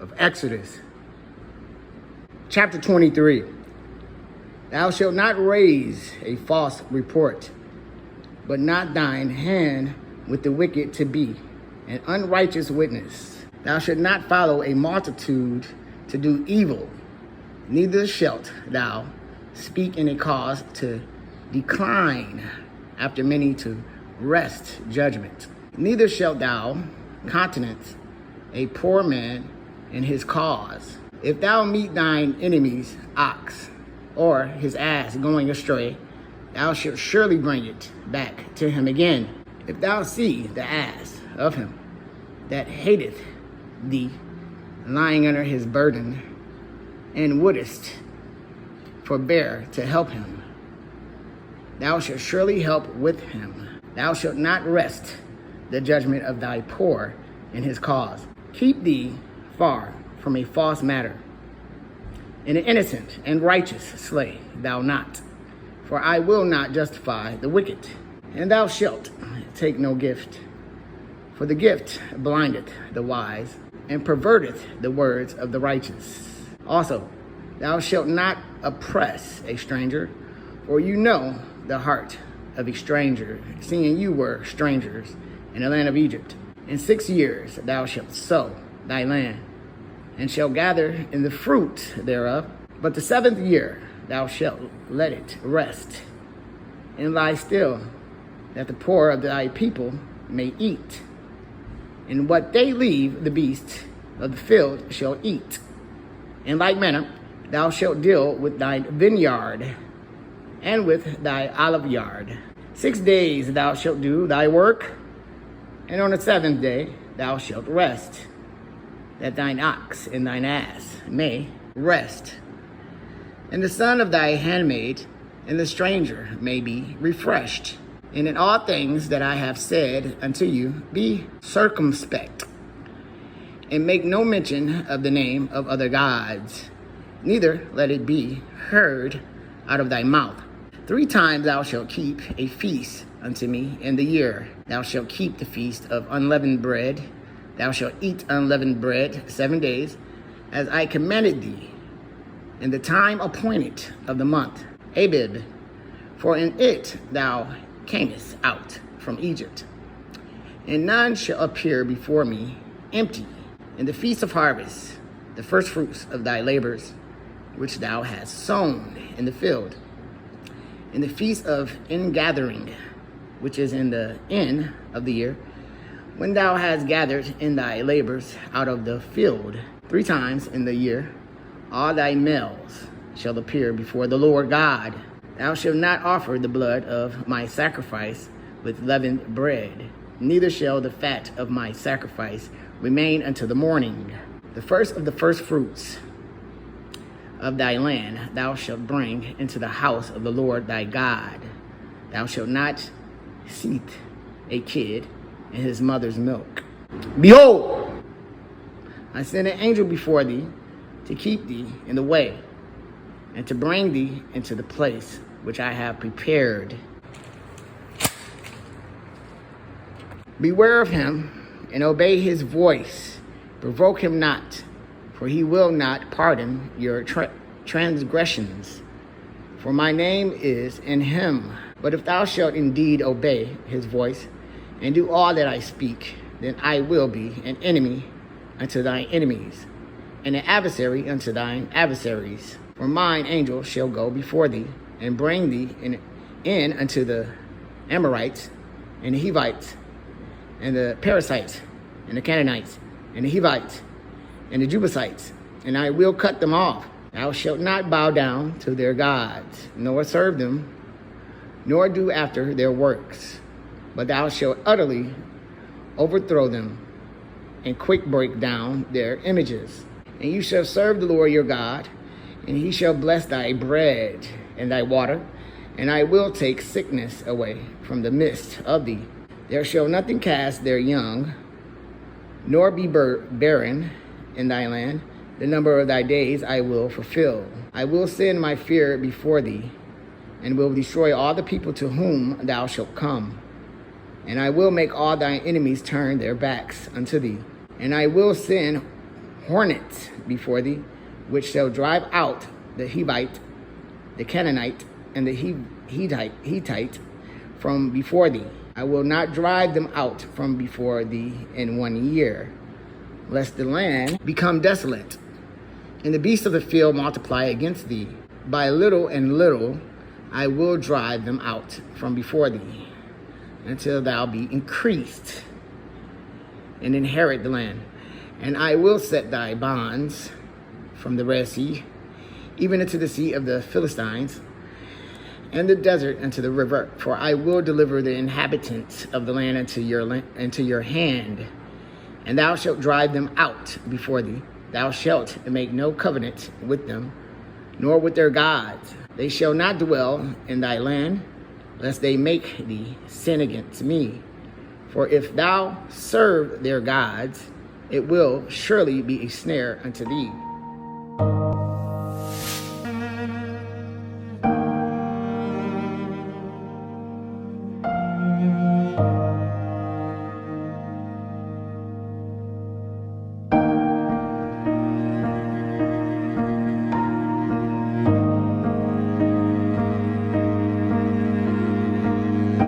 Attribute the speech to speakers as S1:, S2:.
S1: of Exodus. Chapter 23. Thou shalt not raise a false report, but not thine hand with the wicked to be an unrighteous witness. Thou shalt not follow a multitude to do evil, neither shalt thou speak in a cause to decline after many to wrest judgment. Neither shalt thou countenance a poor man in his cause. If thou meet thine enemy's ox or his ass going astray, thou shalt surely bring it back to him again. If thou see the ass of him that hateth thee lying under his burden, and wouldest forbear to help him, thou shalt surely help with him. Thou shalt not wrest the judgment of thy poor in his cause. Keep thee far from a false matter, and an innocent and righteous slay thou not. For I will not justify the wicked. And thou shalt take no gift, for the gift blindeth the wise, and perverteth the words of the righteous. Also, thou shalt not oppress a stranger, for you know the heart of a stranger, seeing you were strangers in the land of Egypt. In 6 years thou shalt sow thy land, and shalt gather in the fruit thereof. But the 7th year thou shalt let it rest, and lie still, that the poor of thy people may eat. And what they leave, the beasts of the field shall eat. In like manner thou shalt deal with thy vineyard and with thy olive yard. 6 days thou shalt do thy work, and on the 7th day thou shalt rest, that thine ox and thine ass may rest, and the son of thy handmaid and the stranger may be refreshed. And in all things that I have said unto you, be circumspect, and make no mention of the name of other gods, neither let it be heard out of thy mouth. 3 times thou shalt keep a feast unto me in the year. Thou shalt keep the feast of unleavened bread. Thou shalt eat unleavened bread 7 days, as I commanded thee, in the time appointed of the month Abib, for in it thou camest out from Egypt. And none shall appear before me empty. In the feast of harvest, the first fruits of thy labors, which thou hast sown in the field. In the feast of ingathering, which is in the end of the year, when thou hast gathered in thy labors out of the field. 3 times in the year all thy males shall appear before the Lord God. Thou shalt not offer the blood of my sacrifice with leavened bread, neither shall the fat of my sacrifice remain until the morning. The first of the first fruits of thy land thou shalt bring into the house of the Lord thy God. Thou shalt not seethe a kid in his mother's milk. Behold, I send an angel before thee to keep thee in the way, and to bring thee into the place which I have prepared. Beware of him, and obey his voice. Provoke him not, for he will not pardon your transgressions. For my name is in him. But if thou shalt indeed obey his voice, and do all that I speak, then I will be an enemy unto thine enemies, and an adversary unto thine adversaries. For mine angel shall go before thee, and bring thee in unto the Amorites, and the Hivites, and the Perizzites, and the Canaanites, and the Hivites, and the Jebusites, and I will cut them off. Thou shalt not bow down to their gods, nor serve them, nor do after their works, but thou shalt utterly overthrow them, and quick break down their images. And you shall serve the Lord your God, and he shall bless thy bread and thy water, and I will take sickness away from the midst of thee. There shall nothing cast their young, nor be barren in thy land. The number of thy days I will fulfill. I will send my fear before thee, and will destroy all the people to whom thou shalt come. And I will make all thy enemies turn their backs unto thee. And I will send hornet before thee, which shall drive out the Hivite, the Canaanite, and the Hittite from before thee. I will not drive them out from before thee in 1 year, lest the land become desolate, and the beasts of the field multiply against thee. By little and little I will drive them out from before thee, until thou be increased and inherit the land. And I will set thy bonds from the Red Sea, even into the sea of the Philistines, and the desert unto the river. For I will deliver the inhabitants of the land into your hand, and thou shalt drive them out before thee. Thou shalt make no covenant with them, nor with their gods. They shall not dwell in thy land, lest they make thee sin against me. For if thou serve their gods, it will surely be a snare unto thee.